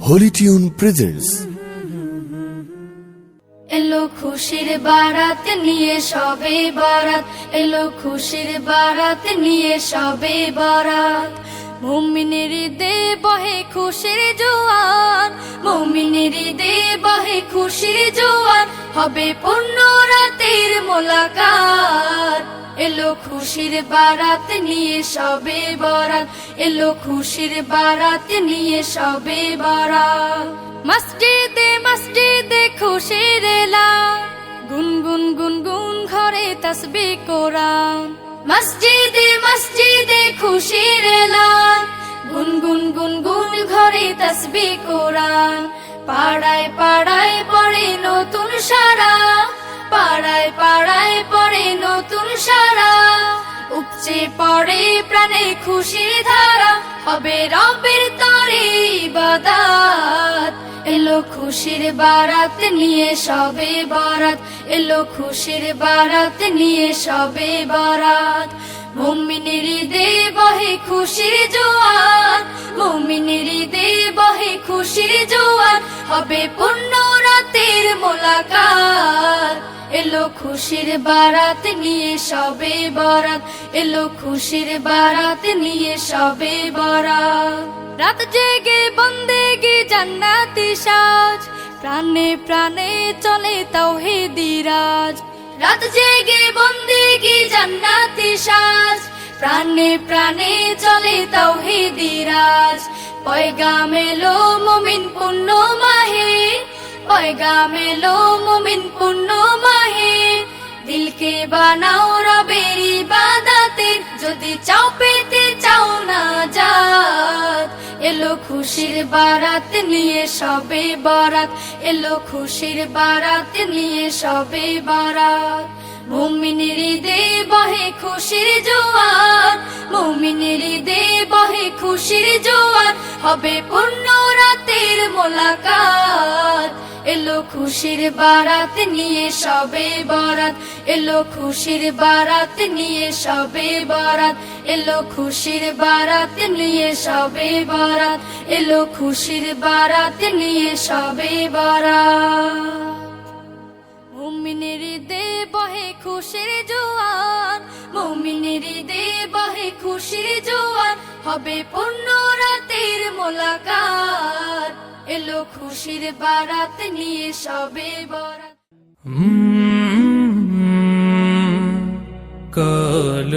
Holi tune presents. এলো খুশির বারাত নিয়ে সবে বরাত, এলো খুশির বারাত নিয়ে সবে বরাত। মুমিনের ঈদে বহে খুশির জোয়ার, মুমিনের ঈদে বহে খুশির জোয়ার, হবে পূর্ণ রাতের মোলাকাত। এলো খুশির বারাত নিয়ে সবে বরাত, এলো খুশির বারাত নিয়ে সবে বরাত। মসজিদে মসজিদে খুশির এলান, গুনগুন গুনগুন ঘরে তাসবিহ কোরআন। মসজিদে মসজিদে খুশির এলান, গুনগুন গুনগুন ঘরে তাসবিহ কোরআন। পাড়ায় পাড়ায় পড়ে নতুন সারা, পাড়ায় পাড়ায় পড়ে নতুন সারা। উপচে পড়ে প্রাণে খুশির ধারা, হবে রবের তরে ইবাদত। এলো খুশির বারাত নিয়ে সবে বরাত, এলো খুশির বারাত নিয়ে সবে বরাত। মুমিনের ঈদে বহে খুশির জোয়ার, মুমিনের ঈদে বহে খুশির জোয়ার, হবে পূর্ণ রাতের মোলাকাত। এলো খুশির বারাত নিয়ে সবে বরাত, এলো খুশির বারাত নিয়ে সবে বরাত। রাত জেগে বন্দেগি জান্নাতি সাজ, প্রাণে প্রাণে চলে তাওহীদি রাজ। রাত জেগে বন্দেগি জান্নাতি সাজ, প্রাণে প্রাণে চলে তাওহীদি রাজ। পয়গাম এলো মুমিন পূর্ণ মাহে, পয়গাম এলো মুমিন পূর্ণ মাহে। দিলকে বানাও রবের ইবাদতের, যদি চাও পেতে চাও না জাত। এলো খুশির বারাত নিয়ে সবে বরাত, এলো খুশির বারাত নিয়ে সবে বরাত। মুমিনের ঈদে বহে খুশির জোয়ার, মুমিনের ঈদে বহে খুশির জোয়ার, হবে পূর্ণ রাতের মোলাকাত। এলো খুশির বারাত নিয়ে সবে বরাত, এলো খুশির বারাত নিয়ে সবে বরাত, এলো খুশির বারাত নিয়ে সবে বরাত, এলো খুশির বারাত নিয়ে সবে বরাত। মুমিনের ঈদে বহে খুশির জোয়ার, মুমিনের ঈদে বহে খুশির জোয়ার, হবে পূর্ণ রাতের মোলাকাত। এলো খুশির বারাত নিয়ে সবে বরাত। কাল